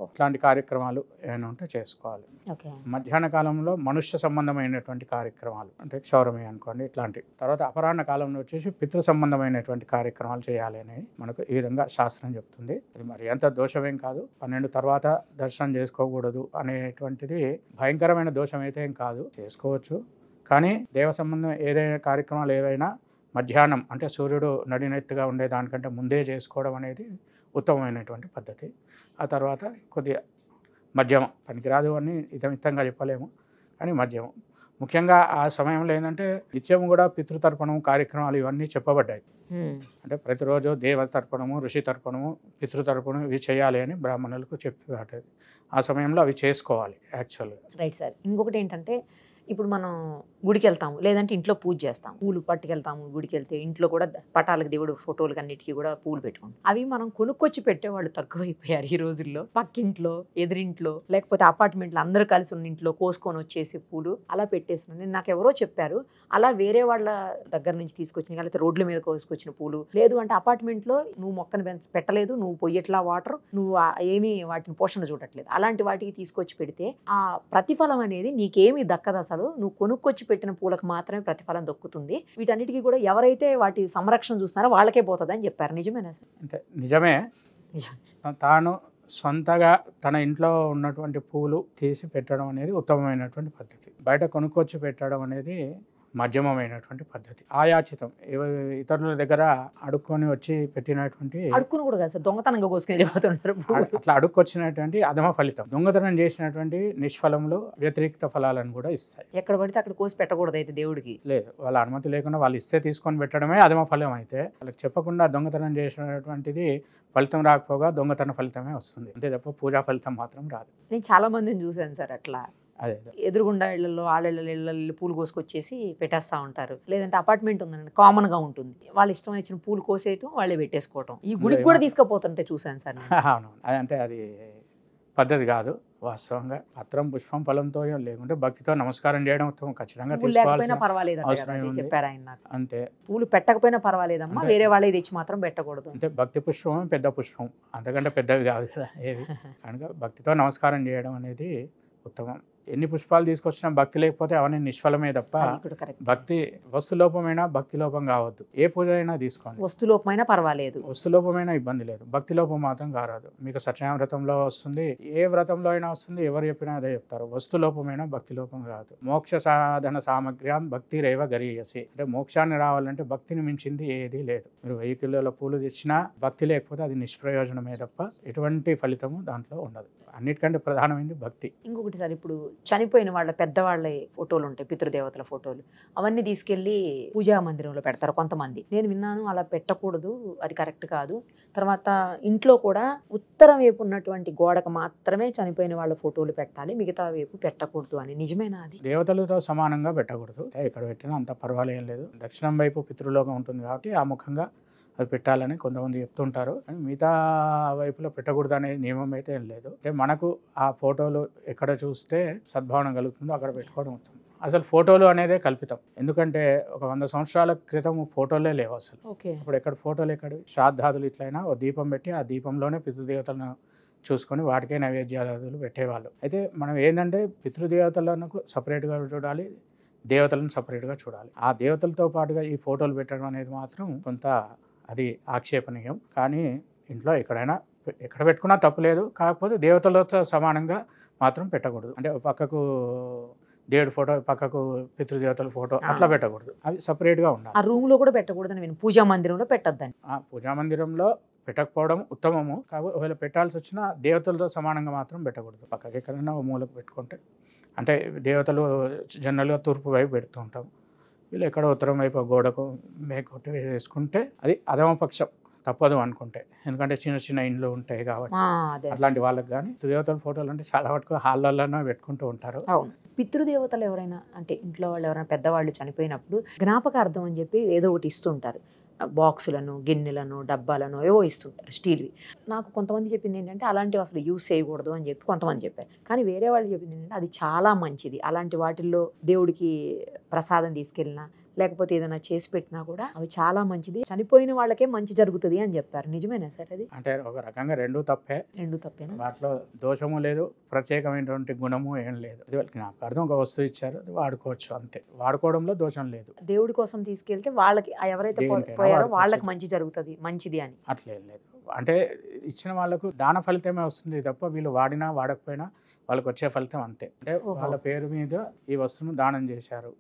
ఇట్లాంటి కార్యక్రమాలు ఏమైనా ఉంటే చేసుకోవాలి. మధ్యాహ్న కాలంలో మనుష్య సంబంధమైనటువంటి కార్యక్రమాలు అంటే క్షౌరమే అనుకోండి, ఇట్లాంటి. తర్వాత అపరాహ్న కాలంలో వచ్చేసి పితృ సంబంధమైనటువంటి కార్యక్రమాలు చేయాలి అని మనకు ఈ విధంగా శాస్త్రం చెప్తుంది. ఇది మరి ఎంత దోషమేం కాదు. 12 తర్వాత దర్శనం చేసుకోకూడదు అనేటువంటిది భయంకరమైన దోషం అయితే ఏం కాదు, చేసుకోవచ్చు. కానీ దేవ సంబంధం ఏదైనా కార్యక్రమాలు ఏవైనా మధ్యాహ్నం అంటే సూర్యుడు నడినెత్తుగా ఉండే దానికంటే ముందే చేసుకోవడం అనేది ఉత్తమమైనటువంటి పద్ధతి. ఆ తర్వాత కొద్దిగా మధ్యమం, పనికిరాదు అని ఇతమిత్తంగా చెప్పలేము, కానీ మధ్యమం. ముఖ్యంగా ఆ సమయంలో ఏంటంటే నిత్యం కూడా పితృతర్పణం కార్యక్రమాలు ఇవన్నీ చెప్పబడ్డాయి. అంటే ప్రతిరోజు దేవ తర్పణము, ఋషి తర్పణము, పితృతర్పణం ఇవి చేయాలి అని బ్రాహ్మణులకు చెప్పి ఆ సమయంలో అవి చేసుకోవాలి యాక్చువల్గా. Right sir. ఇంకొకటి ఏంటంటే ఇప్పుడు మనం గుడికి వెళ్తాము, లేదంటే ఇంట్లో పూజ చేస్తాము, పూలు పట్టుకెళ్తాము. గుడికి వెళ్తే ఇంట్లో కూడా పటాలకు, దేవుడు ఫోటోలకు అన్నిటికీ కూడా పూలు పెట్టుకుంటాం. అవి మనం కొనుక్కొచ్చి పెట్టేవాళ్ళు తక్కువైపోయారు ఈ రోజుల్లో. పక్కింట్లో, ఎదురింట్లో, లేకపోతే అపార్ట్మెంట్లో అందరూ కలిసి ఉన్న ఇంట్లో కోసుకొని వచ్చేసి పూలు అలా పెట్టేస్తున్నాను. నేను నాకు ఎవరో చెప్పారు, అలా వేరే వాళ్ళ దగ్గర నుంచి తీసుకొచ్చిన, లేకపోతే రోడ్ల మీద కోసుకొచ్చిన పూలు, లేదు అంటే అపార్ట్మెంట్లో నువ్వు మొక్కను పెట్టలేదు, నువ్వు పొయ్యట్లా వాటర్, నువ్వు ఏమీ వాటిని పోషణ చూడట్లేదు, అలాంటి వాటికి తీసుకొచ్చి పెడితే ఆ ప్రతిఫలం అనేది నీకేమీ దక్కదు. అసలు నువ్వు కొనుక్కొచ్చి పెట్టిన పూలకు మాత్రమే ప్రతిఫలం దొక్కుతుంది. వీటన్నిటికీ కూడా ఎవరైతే వాటి సంరక్షణ చూస్తున్నారో వాళ్ళకే పోతుంది అని చెప్పారు. నిజమేనా సార్? అంటే నిజమే. తాను సొంతగా తన ఇంట్లో ఉన్నటువంటి పూలు తీసి పెట్టడం అనేది ఉత్తమమైనటువంటి పద్ధతి. బయట కొనుక్కొచ్చి పెట్టడం అనేది మధ్యమమైనటువంటి పద్ధతి. ఆయాచితం ఇతరుల దగ్గర అడుక్కొని వచ్చి పెట్టినటువంటి అడుక్కుని కూడా కాదు సార్, దొంగతనంగా కోసుకుని వెళ్ళిపోతుంటారు. అట్లా అడుక్కొచ్చినటువంటి అధమ ఫలితం. దొంగతనం చేసినటువంటి నిష్ఫలములు వ్యతిరేక్త ఫలాలను కూడా ఇస్తాయి. ఎక్కడ పడితే అక్కడ కోసి పెట్టకూడదు అయితే దేవుడికి. లేదు, వాళ్ళ అనుమతి లేకుండా వాళ్ళు ఇస్తే తీసుకొని పెట్టడమే అధమ ఫలం. అయితే వాళ్ళకి చెప్పకుండా దొంగతనం చేసినటువంటిది ఫలితం రాకపోగా దొంగతన ఫలితమే వస్తుంది, అంతే తప్ప పూజా ఫలితం మాత్రం రాదు. నేను చాలా మందిని చూశాను సార్ అట్లా. అదే ఎదురుగుండా ఇళ్లలో ఇళ్ళల్లో పూలు కోసుకొచ్చేసి పెట్టేస్తా ఉంటారు. లేదంటే అపార్ట్మెంట్ ఉందండి, కామన్ గా ఉంటుంది, వాళ్ళు ఇష్టం వచ్చిన పూలు కోసేయటం, వాళ్ళే పెట్టేసుకోవటం. ఈ గుడికి కూడా తీసుకుపోతుంటే చూశాను సార్. అవును, అదంటే అది పద్ధతి కాదు. వాస్తవంగా పత్రం పుష్పం ఫలంతో లేకుంటే భక్తితో నమస్కారం చేయడం ఖచ్చితంగా లేకపోయినా పర్వాలేదు చెప్పారు ఆయన నాకు. అంతే, పూలు పెట్టకపోయినా పర్వాలేదమ్మా, వేరే వాళ్ళే తెచ్చి మాత్రం పెట్టకూడదు. అంటే భక్తి పుష్పం పెద్ద పుష్పం, అంతకంటే పెద్దవి కాదు కదా ఏది. కనుక భక్తితో నమస్కారం చేయడం అనేది ఉత్తమం. ఎన్ని పుష్పాలు తీసుకొచ్చినా భక్తి లేకపోతే అవన్నీ నిష్ఫలమే తప్ప భక్తి వస్తులోపమైనా భక్తి లోపం కావద్దు. ఏ పూజ అయినా తీసుకోండి, వస్తులోపమైనా పర్వాలేదు, వస్తులోపమైనా ఇబ్బంది లేదు, భక్తి లోపం మాత్రం కారాదు. మీకు సత్యనారాయణ వ్రతంలో వస్తుంది, ఏ వ్రతంలో అయినా వస్తుంది, ఎవరు చెప్పినా అదే చెప్తారు. వస్తులోపమైనా భక్తి లోపం కాదు. మోక్ష సాధన సామగ్ర్యం భక్తి రేవ గరీయసి, అంటే మోక్షాన్ని రావాలంటే భక్తిని మించింది ఏదీ లేదు. మీరు 1000 కిలోల పూలు తెచ్చినా భక్తి లేకపోతే అది నిష్ప్రయోజనమే తప్ప ఎటువంటి ఫలితము దాంట్లో ఉండదు. అన్నిటికంటే ప్రధానమైనది భక్తి. ఇంకొకటి సార్, ఇప్పుడు చనిపోయిన వాళ్ళ పెద్దవాళ్ళ ఫోటోలు ఉంటాయి, పితృదేవతల ఫోటోలు, అవన్నీ తీసుకెళ్లి పూజా మందిరంలో పెడతారు కొంతమంది. నేను విన్నాను అలా పెట్టకూడదు, అది కరెక్ట్ కాదు. తర్వాత ఇంట్లో కూడా ఉత్తరం వైపు ఉన్నటువంటి గోడకు మాత్రమే చనిపోయిన వాళ్ళ ఫోటోలు పెట్టాలి, మిగతా వైపు పెట్టకూడదు అని. నిజమేనా అది? దేవతలతో సమానంగా పెట్టకూడదు, ఎక్కడ పెట్టినా అంత పర్వాలేం లేదు. దక్షిణం వైపు పితృలోకం ఉంటుంది కాబట్టి ఆ ముఖంగా అది పెట్టాలని కొంతమంది చెప్తుంటారు, కానీ మిగతా వైపులో పెట్టకూడదు అనే నియమం అయితే ఏం లేదు. అంటే మనకు ఆ ఫోటోలు ఎక్కడ చూస్తే సద్భావన కలుగుతుందో అక్కడ పెట్టుకోవడం ఉంటుంది. అసలు ఫోటోలు అనేదే కల్పితం. ఎందుకంటే ఒక 100 సంవత్సరాల క్రితం ఫోటోలే లేవు అసలు. ఇప్పుడు ఎక్కడ ఫోటోలు ఎక్కడ? శ్రాద్ధాదులు ఇట్లయినా ఓ దీపం పెట్టి ఆ దీపంలోనే పితృదేవతలను చూసుకొని వాటికే నైవేద్యాదులు పెట్టేవాళ్ళు. అయితే మనం ఏంటంటే పితృదేవతలను సపరేట్గా చూడాలి, దేవతలను సపరేట్గా చూడాలి. ఆ దేవతలతో పాటుగా ఈ ఫోటోలు పెట్టడం అనేది మాత్రం కొంత అది ఆక్షేపణీయం. కానీ ఇంట్లో ఎక్కడ పెట్టుకున్నా తప్పులేదు, కాకపోతే దేవతలతో సమానంగా మాత్రం పెట్టకూడదు. అంటే పక్కకు దేవుడి ఫోటో, పక్కకు పితృదేవతల ఫోటో అట్లా పెట్టకూడదు, అవి సపరేట్గా ఉండాలి. ఆ రూమ్ లో కూడా పెట్టకూడదని విను, పూజా మందిరంలో పెట్టద్దని. పూజా మందిరంలో పెట్టకపోవడం ఉత్తమము. కాకపోతే ఒకవేళ పెట్టాల్సి వచ్చినా దేవతలతో సమానంగా మాత్రం పెట్టకూడదు. పక్కకి ఎక్కడైనా ఒక మూలకు పెట్టుకుంటే, అంటే దేవతలు జనరల్గా తూర్పు వైపు పెడుతూ ఉంటాం, వీళ్ళు ఎక్కడ ఉత్తరం వైపు గోడకు మేకొట్టి వేసుకుంటే అది అధమపక్షం, తప్పదు అనుకుంటే. ఎందుకంటే చిన్న చిన్న ఇండ్లు ఉంటాయి కాబట్టి అట్లాంటి వాళ్ళకి. కానీ దేవతల ఫోటోలు అంటే చాలా వరకు హాల్లోనే పెట్టుకుంటూ ఉంటారు. అవును, పితృదేవతలు ఎవరైనా అంటే ఇంట్లో వాళ్ళు ఎవరైనా పెద్దవాళ్ళు చనిపోయినప్పుడు జ్ఞాపకార్థం అని చెప్పి ఏదో ఒకటి ఇస్తుంటారు, బాక్సులను, గిన్నెలను, డబ్బాలను ఏవో ఇస్తుంటారు స్టీల్వి. నాకు కొంతమంది చెప్పింది ఏంటంటే అలాంటివి అసలు యూజ్ చేయకూడదు అని చెప్పి కొంతమంది చెప్పారు. కానీ వేరే వాళ్ళు చెప్పింది ఏంటంటే అది చాలా మంచిది, అలాంటి వాటిల్లో దేవుడికి ప్రసాదం తీసుకెళ్ళినా లేకపోతే ఏదైనా చేసి పెట్టినా కూడా అవి చాలా మంచిది, చనిపోయిన వాళ్ళకే మంచి జరుగుతుంది అని చెప్పారు. నిజమేనా సార్ అది? అంటే ఒక రకంగా రెండు తప్పేనా? వాటిలో దోషము లేదు, ప్రత్యేకమైనటువంటి గుణము ఏం లేదు. అది వాళ్ళకి జ్ఞాపకార్థం ఒక వస్తువు ఇచ్చారు, అది వాడుకోవచ్చు అంతే. వాడుకోవడంలో దోషం లేదు. దేవుడి కోసం తీసుకెళ్తే వాళ్ళకి ఎవరైతే పోయారో వాళ్ళకి మంచి జరుగుతుంది, మంచిది అని అట్లేం లేదు. అంటే ఇచ్చిన వాళ్ళకు దాన ఫలితమే వస్తుంది తప్ప వీళ్ళు వాడినా వాడకపోయినా వాళ్ళకి వచ్చే ఫలితం అంతే. అంటే వాళ్ళ పేరు మీద ఈ వస్తువును దానం చేశారు,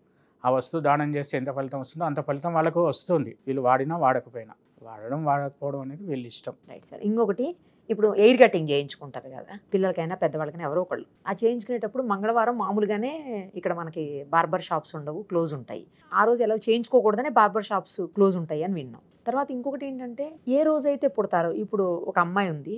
ఆ వస్తువు దానం చేస్తే ఎంత ఫలితం వస్తుందో అంత ఫలితం వాళ్ళకు వస్తుంది, వీళ్ళు వాడినా వాడకపోయినా. వాడడం వాడకపోవడం అనేది వీళ్ళ ఇష్టం. Right sir. ఇంకొకటి, ఇప్పుడు ఎయిర్ కటింగ్ చేయించుకుంటారు కదా పిల్లలకైనా పెద్దవాళ్ళకైనా ఎవరో ఒకళ్ళు. ఆ చేయించుకునేటప్పుడు మంగళవారం మామూలుగానే ఇక్కడ మనకి బార్బర్ షాప్స్ ఉండవు, క్లోజ్ ఉంటాయి. ఆ రోజు ఎలా చేయించుకోకూడదనే బార్బర్ షాప్స్ క్లోజ్ ఉంటాయి అని విన్నాం. తర్వాత ఇంకొకటి ఏంటంటే ఏ రోజైతే పుడతారో, ఇప్పుడు ఒక అమ్మాయి ఉంది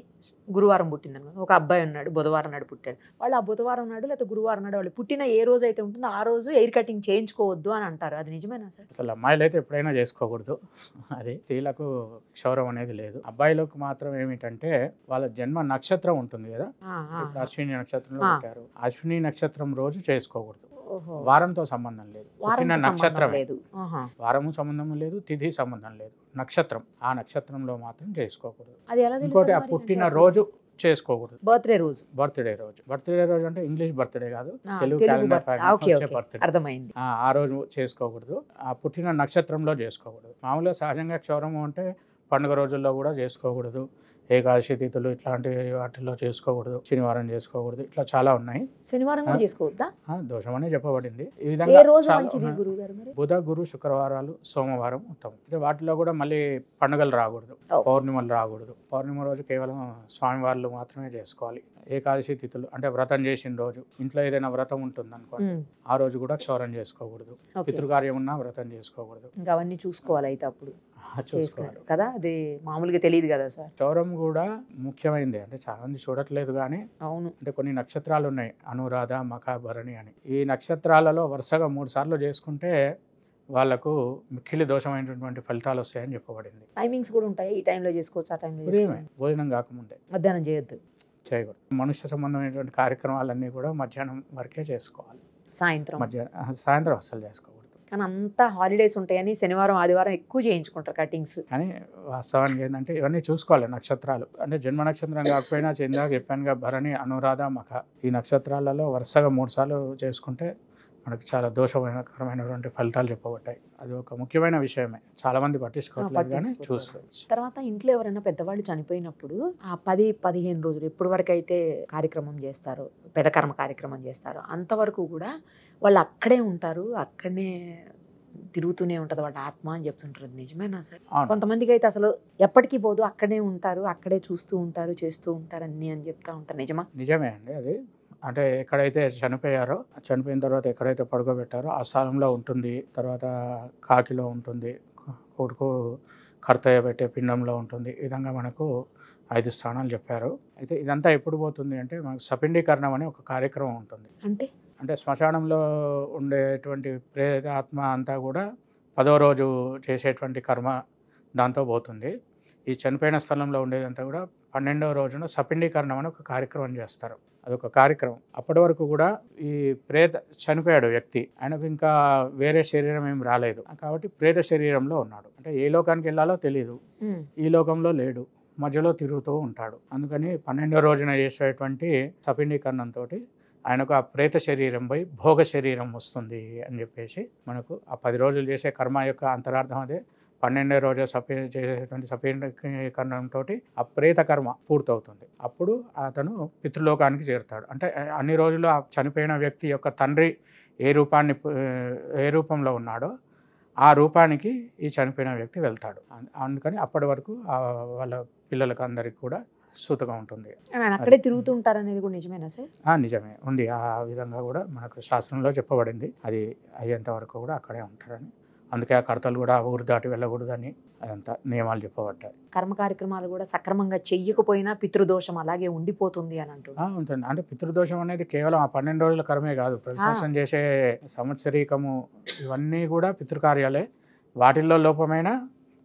గురువారం పుట్టిందని, ఒక అబ్బాయి ఉన్నాడు బుధవారం నాడు పుట్టాడు, వాళ్ళు ఆ బుధవారం నాడు లేకపోతే గురువారం నాడు వాళ్ళు పుట్టిన ఏ రోజు అయితే ఉంటుందో ఆ రోజు ఎయిర్ కటింగ్ చేయించుకోవద్దు అని అంటారు. అది నిజమేనా సార్? అసలు అమ్మాయిలు అయితే ఎప్పుడైనా చేసుకోకూడదు, అది స్త్రీలకు క్షౌరం అనేది లేదు. అబ్బాయిలకు మాత్రం ఏమిటంటే వాళ్ళ జన్మ నక్షత్రం ఉంటుంది కదా, అశ్విని నక్షత్రంలో పుట్టారు, అశ్విని నక్షత్రం రోజు చేసుకోకూడదు. వారంతో సంబంధం లేదు, పుట్టిన నక్షత్రం లేదు, వారము సంబంధం లేదు, తిథి సంబంధం లేదు, నక్షత్రం, ఆ నక్షత్రంలో మాత్రం చేసుకోకూడదు. ఇంకోటి, ఆ పుట్టిన రోజు చేసుకోకూడదు. బర్త్డే రోజు అంటే ఇంగ్లీష్ బర్త్డే కాదు, తెలుగు క్యాలెండర్ బర్త్డే, అర్థమైంది. ఆ రోజు చేసుకోకూడదు, ఆ పుట్టిన నక్షత్రంలో చేసుకోకూడదు. మామూలుగా సహజంగా క్షౌరము అంటే పండుగ రోజుల్లో కూడా చేసుకోకూడదు, ఏకాదశి తిథులు ఇట్లాంటి వాటిల్లో చేసుకోకూడదు, శనివారం చేసుకోకూడదు, ఇట్లా చాలా ఉన్నాయి. శనివారం కూడా చేసుకోవద్దా? దోషం అనే చెప్పబడింది. ఈ ఏ విధంగా రోజు చాలా మంచిది ఉన్నాయి. గురువు గారు మరి? బుధ, గురు, శుక్రవారాలు, సోమవారం ఉత్తమం. అయితే వాటిలో కూడా మళ్ళీ పండుగలు రాకూడదు, ఓ. పౌర్ణిమలు రాకూడదు. పౌర్ణిమ రోజు కేవలం స్వామివార్లు మాత్రమే చేసుకోవాలి. ఏకాదశి తిథులు అంటే వ్రతం చేసిన రోజు, ఇంట్లో ఏదైనా వ్రతం ఉంటుంది అనుకోండి, ఆ రోజు కూడా క్షౌరం చేసుకోకూడదు. ఓకే. పితృకార్యం ఉన్నా వ్రతం చేసుకోకూడదు. ఇంకా అవన్నీ చూసుకోవాలి అయితే అప్పుడు చూసుకోవాలి చేసుకున్నారు కదా, అది మామూలుగా తెలియదు కదా సార్. క్షౌరం కూడా ముఖ్యమైనది. అంటే చాలా మంది చూడట్లేదు కానీ అవును. అంటే కొన్ని నక్షత్రాలు ఉన్నాయి, అనురాధ, మఖ, భరణి అని. ఈ నక్షత్రాలలో వరుసగా 3 సార్లు చేసుకుంటే వాళ్ళకు మిక్కిలి దోషమైనటువంటి ఫలితాలు వస్తాయని చెప్పబడింది. టైమింగ్స్ కూడా ఉంటాయి, ఈ టైంలో చేసుకోవచ్చు, ఆ టైంలో ఉదయమే, భోజనం కాకముందే మధ్యాహ్నం చేయొద్దు, చేయకూడదు. మనుష్య సంబంధమైనటువంటి కార్యక్రమాలన్నీ కూడా మధ్యాహ్నం వరకే చేసుకోవాలి. సాయంత్రం. సాయంత్రం అస్సలు చేసుకోకూడదు. కానీ అంతా హాలిడేస్ ఉంటాయని శనివారం ఆదివారం ఎక్కువ చేయించుకుంటారు కటింగ్స్. కానీ వాస్తవానికి ఏంటంటే ఇవన్నీ చూసుకోవాలి. నక్షత్రాలు అంటే జన్మ నక్షత్రం కాకపోయినా ఇందాక చెప్పానుగా భరణి, అనురాధ, మఖ, ఈ నక్షత్రాలలో వరుసగా 3 సార్లు చేసుకుంటే మనకు చాలా దోషకరమైనటువంటి ఫలితాలు చెప్పబడ్డాయి. అది ఒక ముఖ్యమైన విషయమే, చాలా మంది పట్టించుకోవట్లేదు కానీ చూసుకోవచ్చు. తర్వాత ఇంట్లో ఎవరైనా పెద్దవాళ్ళు చనిపోయినప్పుడు ఆ 10-15 రోజులు ఎప్పటి వరకు అయితే కార్యక్రమం చేస్తారో, పెదకర్మ కార్యక్రమం చేస్తారో అంతవరకు కూడా వాళ్ళు అక్కడే ఉంటారు, అక్కడనే తిరుగుతూనే ఉంటుంది వాళ్ళ ఆత్మ అని చెప్తుంటారు. నిజమేనా సార్? అవును. కొంతమందికి అయితే అసలు ఎప్పటికీ పోదు, అక్కడే ఉంటారు, అక్కడే చూస్తూ ఉంటారు, చేస్తూ ఉంటారు అన్ని అని చెప్తా ఉంటారు. నిజమా? నిజమే అండి. అది అంటే ఎక్కడైతే చనిపోయారో, చనిపోయిన తర్వాత ఎక్కడైతే పడుకోబెట్టారో ఆ స్థలంలో ఉంటుంది. తర్వాత కాకిలో ఉంటుంది, కొడుకు కర్తయ్య పెట్టే పిండంలో ఉంటుంది. ఈ విధంగా మనకు 5 స్థానాలు చెప్పారు. అయితే ఇదంతా ఎప్పుడు పోతుంది అంటే మనకు సపిండీకరణం అనే ఒక కార్యక్రమం ఉంటుంది. అంటే శ్మశానంలో ఉండేటువంటి ప్రేతాత్మ అంతా కూడా 10వ రోజు చేసేటువంటి కర్మ దాంతో పోతుంది. ఈ చనిపోయిన స్థలంలో ఉండేదంతా కూడా 12వ రోజున సపిండీకరణం అని ఒక కార్యక్రమం చేస్తారు. అదొక కార్యక్రమం. అప్పటి వరకు కూడా ఈ చనిపోయాడు వ్యక్తి, ఆయనకు ఇంకా వేరే శరీరం ఏం రాలేదు కాబట్టి ప్రేత శరీరంలో ఉన్నాడు. అంటే ఏ లోకానికి వెళ్ళాలో తెలియదు, ఈ లోకంలో లేడు, మధ్యలో తిరుగుతూ ఉంటాడు. అందుకని 12వ రోజున చేసేటువంటి సపిండీకరణంతో ఆయనకు ఆ ప్రేత శరీరం పోయి భోగ శరీరం వస్తుంది అని చెప్పేసి మనకు ఆ 10 రోజులు చేసే కర్మ యొక్క అంతరార్థం అదే. 12వ రోజు చేసేటువంటి సపిండీకరణంతో ఆ ప్రేత కర్మ పూర్తవుతుంది. అప్పుడు అతను పితృలోకానికి చేరుతాడు. అంటే అన్ని రోజులు ఆ చనిపోయిన వ్యక్తి యొక్క తండ్రి ఏ రూపంలో ఉన్నాడో ఆ రూపానికి ఈ చనిపోయిన వ్యక్తి వెళ్తాడు. అందుకని అప్పటి వరకు వాళ్ళ పిల్లలకు అందరికి కూడా సూతగా ఉంటుంది. అక్కడే తిరుగుతూ ఉంటారు అనేది కూడా నిజమేనా సార్? నిజమే, ఉంది. ఆ విధంగా కూడా మనకు శాస్త్రంలో చెప్పబడింది. అది అయ్యేంత వరకు కూడా అక్కడే ఉంటారని. అందుకే ఆ కర్తలు కూడా ఊరు దాటి వెళ్ళకూడదని అదంతా నియమాలు చెప్పబడ్డాయి. కర్మ కార్యక్రమాలు కూడా సక్రమంగా చెయ్యకపోయినా పితృదోషం అలాగే ఉండిపోతుంది అని అంటున్నారు. ఉంటుంది. అంటే పితృదోషం అనేది కేవలం ఆ 12 రోజుల కర్మే కాదు, ప్రతి సంవత్సరం చేసే సంవత్సరీకము ఇవన్నీ కూడా పితృకార్యాలే. వాటిల్లో లోపమైన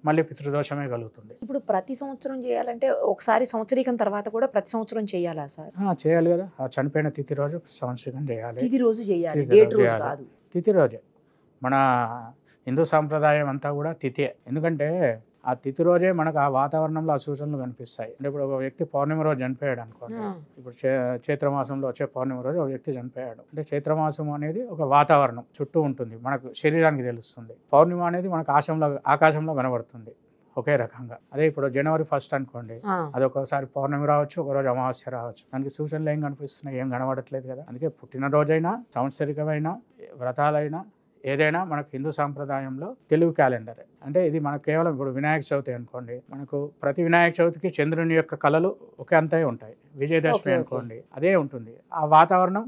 మళ్ళీ పితృదోషమే కలుగుతుంది. ఇప్పుడు ప్రతి సంవత్సరం చేయాలంటే ఒకసారి సంవత్సరీకం తర్వాత కూడా ప్రతి సంవత్సరం చేయాలా సార్? చేయాలి కదా. ఆ చనిపోయిన తిథి రోజు సంవత్సరీకం చేయాలి. తిథి రోజు చేయాలి, తిథి డేట్ రోజు రోజు చేయాలి. కాదు. తిథి రోజే. మన హిందూ సాంప్రదాయం అంతా కూడా తిథే. ఎందుకంటే ఆ తిథి రోజే మనకు ఆ వాతావరణంలో ఆ సూచనలు కనిపిస్తాయి. అంటే ఇప్పుడు ఒక వ్యక్తి పౌర్ణమి రోజు చనిపోయాడు అనుకోండి, ఇప్పుడు చైత్రమాసంలో వచ్చే పౌర్ణమి రోజు ఒక వ్యక్తి చనిపోయాడు అంటే చైత్రమాసం అనేది ఒక వాతావరణం చుట్టూ ఉంటుంది, మనకు శరీరానికి తెలుస్తుంది. పౌర్ణిమ అనేది మనకు ఆకాశంలో కనబడుతుంది ఒకే రకంగా. అదే ఇప్పుడు జనవరి 1 అనుకోండి, అది ఒక్కోసారి పౌర్ణమి రావచ్చు, ఒకరోజు అమావాస్య రావచ్చు. దానికి సూచనలు ఏం కనిపిస్తున్నాయి? ఏం కనబడట్లేదు కదా. అందుకే పుట్టినరోజైనా, సంవత్సరికమైన, వ్రతాలైనా ఏదైనా మనకు హిందూ సాంప్రదాయంలో తెలుగు క్యాలెండర్. అంటే ఇది మనకు కేవలం ఇప్పుడు వినాయక చవితి అనుకోండి, మనకు ప్రతి వినాయక చవితికి చంద్రుని యొక్క కళలు ఒకే అంతే ఉంటాయి. విజయదశమి అనుకోండి అదే ఉంటుంది. ఆ వాతావరణం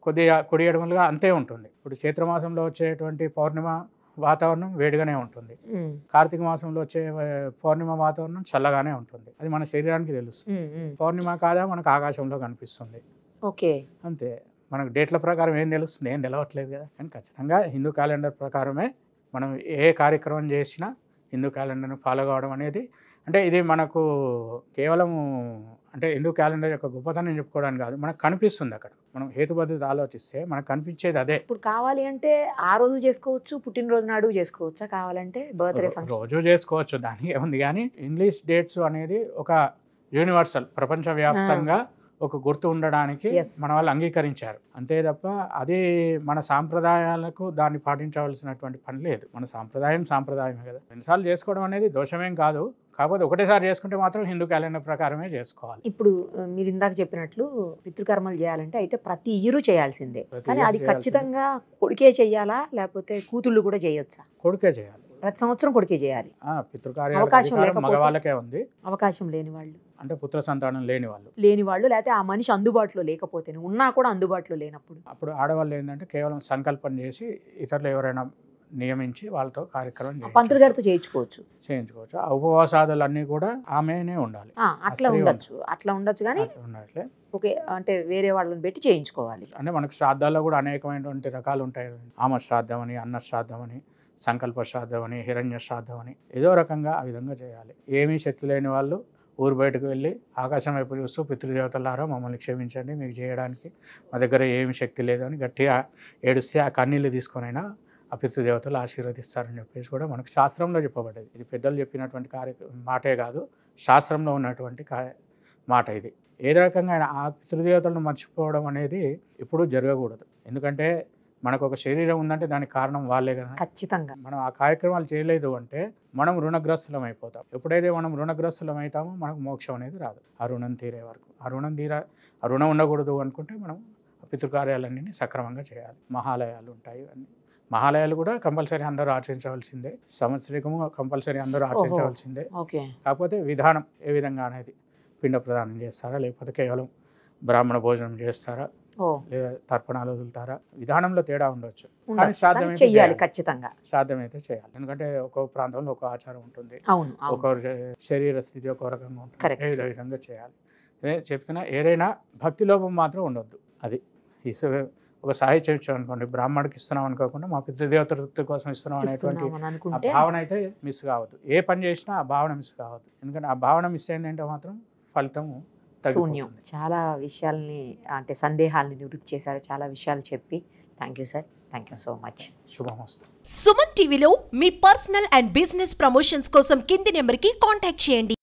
కొద్దిగా కుడి ఎడమలుగా అంతే ఉంటుంది. ఇప్పుడు చైత్రమాసంలో వచ్చేటువంటి పౌర్ణిమ వాతావరణం వేడిగానే ఉంటుంది, కార్తీక మాసంలో వచ్చే పౌర్ణిమ వాతావరణం చల్లగానే ఉంటుంది. అది మన శరీరానికి తెలుస్తుంది. పౌర్ణిమ కాదా మనకు ఆకాశంలో కనిపిస్తుంది. ఓకే, అంతే. మనకు డేట్ల ప్రకారం ఏం తెలుస్తుంది? ఏం తెలవట్లేదు కదా. కానీ ఖచ్చితంగా హిందూ క్యాలెండర్ ప్రకారమే మనం ఏ కార్యక్రమం చేసినా హిందూ క్యాలెండర్ని ఫాలో కావడం అనేది, అంటే ఇది మనకు కేవలం అంటే హిందూ క్యాలెండర్ యొక్క గొప్పతనం చెప్పుకోవడానికి కాదు, మనకు కనిపిస్తుంది. అక్కడ మనం హేతుబద్ధత ఆలోచిస్తే మనకు కనిపించేది అదే. ఇప్పుడు కావాలి అంటే ఆ రోజు చేసుకోవచ్చు, పుట్టినరోజు నాడు చేసుకోవచ్చా? కావాలంటే బర్త్డే రోజు చేసుకోవచ్చు, దానికి ఏముంది. కానీ ఇంగ్లీష్ డేట్స్ అనేది ఒక యూనివర్సల్, ప్రపంచవ్యాప్తంగా ఒక గుర్తు ఉండడానికి మన వాళ్ళు అంగీకరించారు అంతే తప్ప అది మన సాంప్రదాయాలకు దాన్ని పాటించవలసినటువంటి పని లేదు. మన సాంప్రదాయమే కదా. 2 సార్లు చేసుకోవడం అనేది దోషమేం కాదు, కాకపోతే ఒకటేసారి చేసుకుంటే మాత్రం హిందూ క్యాలెండర్ ప్రకారమే చేసుకోవాలి. ఇప్పుడు మీరు ఇందాక చెప్పినట్లు పితృకర్మలు చేయాలంటే అయితే ప్రతి ఇయరు చేయాల్సిందే, ప్రతి కానీ year అది చేయాల్సిందే. ఖచ్చితంగా కొడుకే చెయ్యాలా లేకపోతే కూతుళ్ళు కూడా చేయొచ్చా? కొడుకే చేయాలి. ప్రతి సంవత్సరం కొడుకే చేయాలి. పితృకార్యాలకు అవకాశం అధికారం లేకపోతే? మగవాళ్ళకే ఉంది. అవకాశం లేని వాళ్ళు, అంటే పుత్ర సంతానం లేని వాళ్ళు, లేకపోతే ఆ మనిషి అందుబాటులో లేకపోతే, ఉన్నా కూడా అందుబాటులో లేనప్పుడు అప్పుడు ఆడవాళ్ళు ఏంటంటే కేవలం సంకల్పం చేసి ఇతరులు ఎవరైనా నియమించి వాళ్ళతో కార్యక్రమం పంతులు గారితో చేయించుకోవచ్చు. ఆ ఉపవాసాదులన్నీ కూడా ఆమెనే ఉండాలి. అట్లా ఉండొచ్చు కానీ ఉన్నట్లే ఓకే, అంటే వేరే వాళ్ళని పెట్టి చేయించుకోవాలి. అంటే మనకు శ్రాద్ధాల్లో కూడా అనేకమైనటువంటి రకాలు ఉంటాయి. ఆమ శ్రాద్ధం అని, అన్న శ్రాద్ధం అని, సంకల్ప శ్రాద్ధం అని, హిరణ్య శ్రాద్ధం అని, ఏదో రకంగా ఆ విధంగా చేయాలి. ఏమీ శక్తి లేని వాళ్ళు ఊరు బయటకు వెళ్ళి ఆకాశం వైపు చూస్తూ పితృదేవతలారా మమ్మల్ని క్షమించండి, మీకు చేయడానికి మా దగ్గర ఏమి శక్తి లేదు అని గట్టిగా ఏడుస్తే ఆ కన్నీళ్ళు తీసుకొనైనా ఆ పితృదేవతలు ఆశీర్వదిస్తారని చెప్పేసి కూడా మనకు శాస్త్రంలో చెప్పబడ్డది. ఇది పెద్దలు చెప్పినటువంటి మాటే కాదు, శాస్త్రంలో ఉన్నటువంటి మాట ఇది. ఏ రకంగా ఆ పితృదేవతలను మర్చిపోవడం అనేది ఎప్పుడూ జరగకూడదు. ఎందుకంటే మనకు ఒక శరీరం ఉందంటే దానికి కారణం వాళ్ళే కదా. ఖచ్చితంగా మనం ఆ కార్యక్రమాలు చేయలేదు అంటే మనం రుణగ్రస్తులం అయిపోతాం. ఎప్పుడైతే మనం రుణగ్రస్తులం అవుతామో మనకు మోక్షం అనేది రాదు. ఆ రుణం తీరే వరకు ఆ రుణం ఉండకూడదు అనుకుంటే మనం పితృకార్యాలన్నీ సక్రమంగా చేయాలి. మహాలయాలు ఉంటాయి, అన్నీ మహాలయాలు కూడా కంపల్సరీ అందరూ ఆచరించవలసిందే. సంవత్సరికము కంపల్సరీ అందరూ ఆచరించవలసిందే. కాకపోతే విధానం ఏ విధంగా అనేది, పిండ ప్రదానం చేస్తారా లేకపోతే కేవలం బ్రాహ్మణ భోజనం చేస్తారా లేదా తర్పణాలు వదులుతారా, విధానంలో తేడా ఉండొచ్చు. కానీ శ్రాద్ధం చేయాలి, ఖచ్చితంగా శ్రాద్ధం అయితే చేయాలి. ఎందుకంటే ఒక్కొక్క ప్రాంతంలో ఒక ఆచారం ఉంటుంది, ఒక్కొక్క శరీర స్థితి ఒక్కో రకంగా ఉంటుంది. ఏ విధంగా చేయాలి చెప్తున్నా. ఏదైనా భక్తి లోపం మాత్రం ఉండొద్దు. అది ఒక సాహిత్యం ఇచ్చాం అనుకోండి, బ్రాహ్మణుడికి ఇస్తున్నాం అనుకోకుండా మా పితృదేవత వృత్తి కోసం ఇస్తున్నాం అనేటువంటి భావన అయితే మిస్ కావద్దు. ఏ పని చేసినా ఆ భావన మిస్ కావద్దు. ఎందుకంటే ఆ భావన మిస్ అయిందంటే మాత్రం ఫలితం శూన్యం. చాలా విషయాల్ని అంటే సందేహాలని నివృత్తి చేశారు, చాలా విషయాలు చెప్పి. Thank you sir, thank you so much. శుభమస్తు. సుమన్ టీవీలో మీ పర్సనల్ అండ్ బిజినెస్ ప్రమోషన్స్ కోసం కింది నెంబర్కి కాంటాక్ట్ చేయండి.